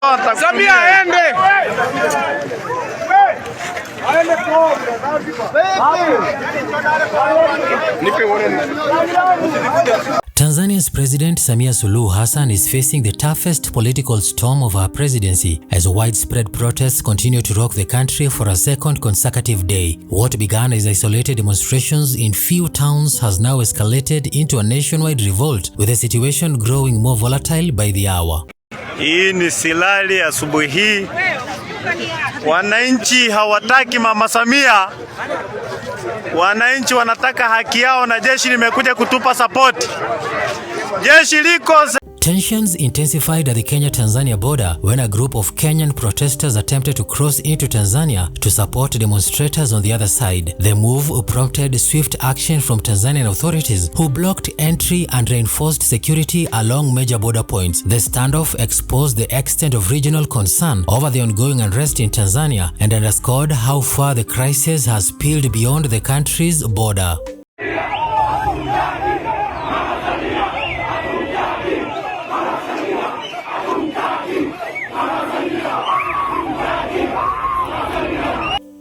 Samia aende. Tanzania's President Samia SULUHU is facing the toughest political storm of her presidency as widespread protests continue to rock the country for a second consecutive day. What began as isolated demonstrations in few towns has now escalated into a nationwide revolt, with the situation growing more volatile by the hour. Hii ni silali asubuhi hii. Wananchi hawataki Mama Samia. Wananchi wanataka haki yao na jeshi limekuja kutupa support. Jeshi liko. Tensions intensified at the Kenya-Tanzania border when a group of Kenyan protesters attempted to cross into Tanzania to support demonstrators on the other side. The move prompted swift action from Tanzanian authorities, who blocked entry and reinforced security along major border points. The standoff exposed the extent of regional concern over the ongoing unrest in Tanzania and underscored how far the crisis has spilled beyond the country's border.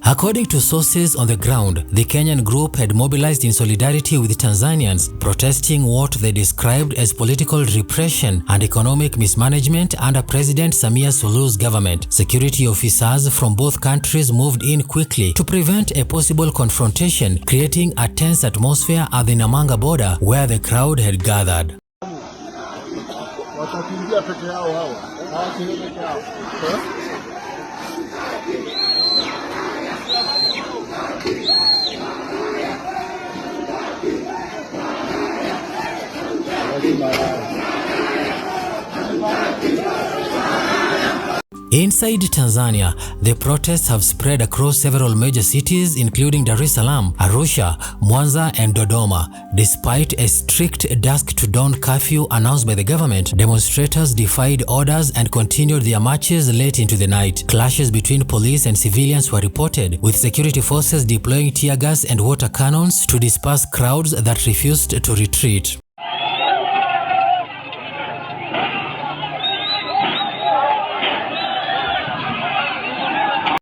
According to sources on the ground, the Kenyan group had mobilized in solidarity with Tanzanians, protesting what they described as political repression and economic mismanagement under President Samia SULUHU's government. Security officers from both countries moved in quickly to prevent a possible confrontation, creating a tense atmosphere at the Namanga border where the crowd had gathered. Inside Tanzania, the protests have spread across several major cities including Dar es Salaam, Arusha, Mwanza and Dodoma. Despite a strict dusk to dawn curfew announced by the government, demonstrators defied orders and continued their marches late into the night. Clashes between police and civilians were reported, with security forces deploying tear gas and water cannons to disperse crowds that refused to retreat.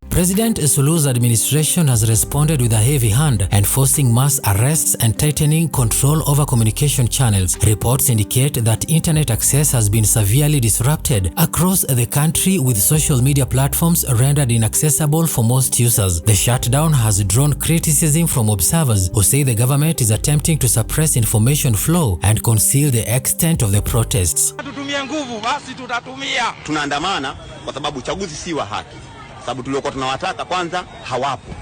President SULUHU's administration has responded with a heavy hand, enforcing mass arrests and tightening control over communication channels. Reports indicate that internet access has been severely disrupted across the country, with social media platforms rendered inaccessible for most users. The shutdown has drawn criticism from observers who say the government is attempting to suppress information flow and conceal the extent of the protests. Tunaandamana kwa sababu uchaguzi si wa haki. Sababu tuliokuwa tunawataka kwanza hawapo.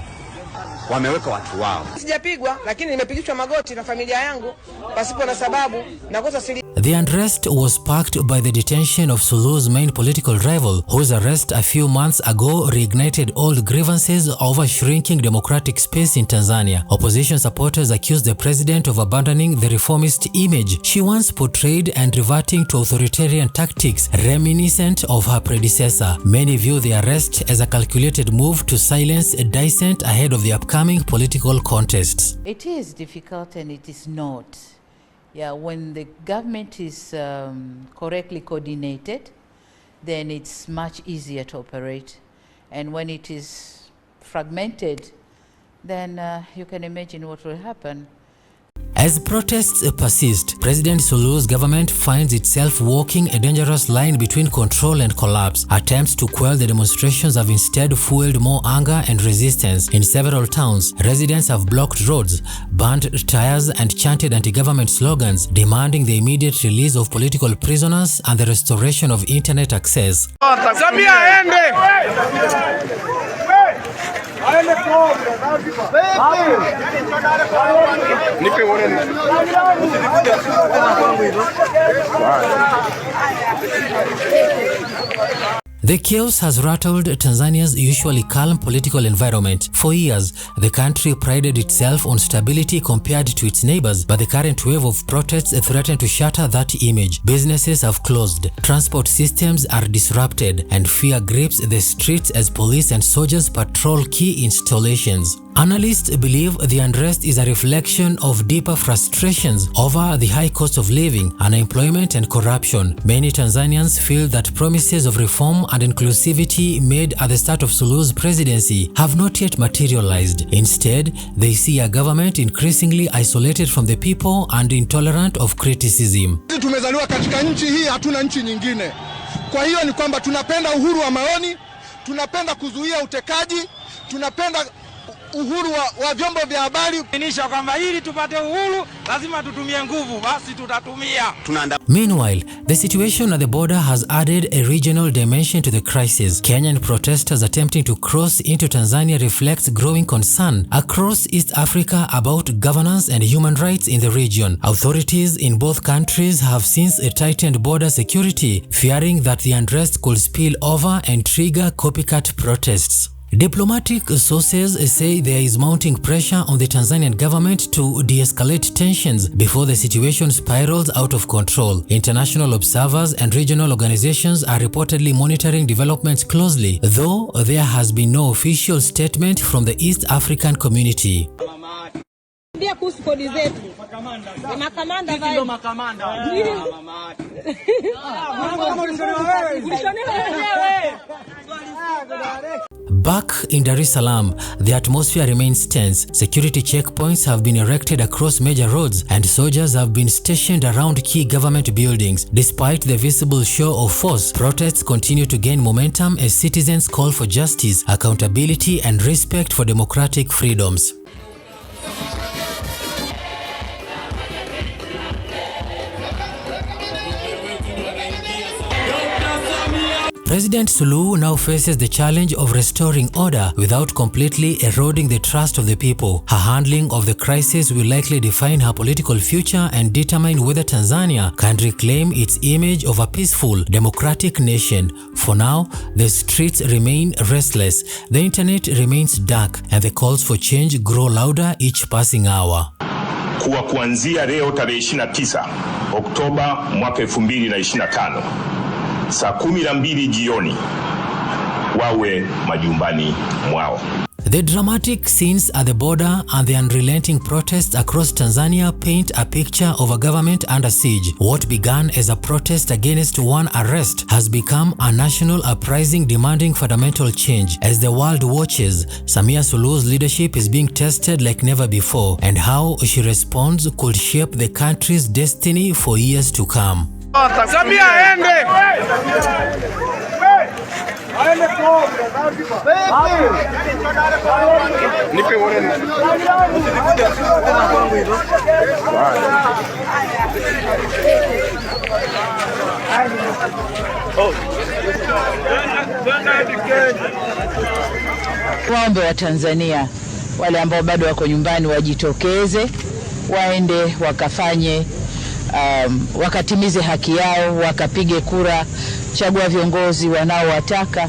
Wameweka watu wao. Sijapigwa, lakini nimepigishwa magoti na familia yangu pasipo na sababu na kosa sili. The unrest was sparked by the detention of SULUHU's main political rival, whose arrest a few months ago reignited old grievances over shrinking democratic space in Tanzania. Opposition supporters accused the president of abandoning the reformist image she once portrayed and reverting to authoritarian tactics reminiscent of her predecessor. Many view the arrest as a calculated move to silence dissent ahead of the upcoming political contests. It is difficult and it is not. Yeah, when the government is correctly coordinated, then it's much easier to operate. And when it is fragmented, then you can imagine what will happen. As protests persist, President SULUHU's government finds itself walking a dangerous line between control and collapse. Attempts to quell the demonstrations have instead fueled more anger and resistance. In several towns, residents have blocked roads, burned tires and chanted anti-government slogans, demanding the immediate release of political prisoners and the restoration of internet access. Samia aende. The chaos has rattled Tanzania's usually calm political environment. For years, the country prided itself on stability compared to its neighbors, but the current wave of protests threatened to shatter that image. Businesses have closed, transport systems are disrupted, and fear grips the streets as police and soldiers patrol key installations. Analysts believe the unrest is a reflection of deeper frustrations over the high cost of living, unemployment and corruption. Many Tanzanians feel that promises of reform and inclusivity made at the start of Suluhu's presidency have not yet materialized. Instead, they see a government increasingly isolated from the people and intolerant of criticism. Tumezaliwa katika nchi hii, hatuna nchi nyingine. Kwa hiyo ni kwamba tunapenda uhuru wa maoni, tunapenda kuzuia utekaji, tunapenda uhuru wa vyombo vya habari. Nisha kwamba ili tupate uhuru lazima tutumie nguvu, basi tutatumia. Meanwhile, the situation at the border has added a regional dimension to the crisis. Kenyan protesters attempting to cross into Tanzania reflects growing concern across East Africa about governance and human rights in the region. Authorities in both countries have since tightened border security, fearing that the unrest could spill over and trigger copycat protests. Diplomatic sources say there is mounting pressure on the Tanzanian government to de-escalate tensions before the situation spirals out of control. International observers and regional organizations are reportedly monitoring developments closely, though there has been no official statement from the East African community. Back in Dar es Salaam, the atmosphere remains tense. Security checkpoints have been erected across major roads and soldiers have been stationed around key government buildings. Despite the visible show of force, protests continue to gain momentum as citizens call for justice, accountability and respect for democratic freedoms. President Suluhu now faces the challenge of restoring order without completely eroding the trust of the people. Her handling of the crisis will likely define her political future and determine whether Tanzania can reclaim its image of a peaceful, democratic nation. For now, the streets remain restless, the internet remains dark, and the calls for change grow louder each passing hour. Kuwa kuanzia leo tarehe 29 Oktoba mwaka 2025 saa 12 jioni wawe majumbani mwao. The dramatic scenes at the border and the unrelenting protests across Tanzania paint a picture of a government under siege. What began as a protest against one arrest has become a national uprising demanding fundamental change. As the world watches, Samia Suluhu's leadership is being tested like never before, and how she responds could shape the country's destiny for years to come. Samia aende. Waombe wa Tanzania wale ambao bado wako nyumbani wajitokeze, waende wakafanye wakatimize haki yao, wakapige kura, chagua viongozi wanaowataka.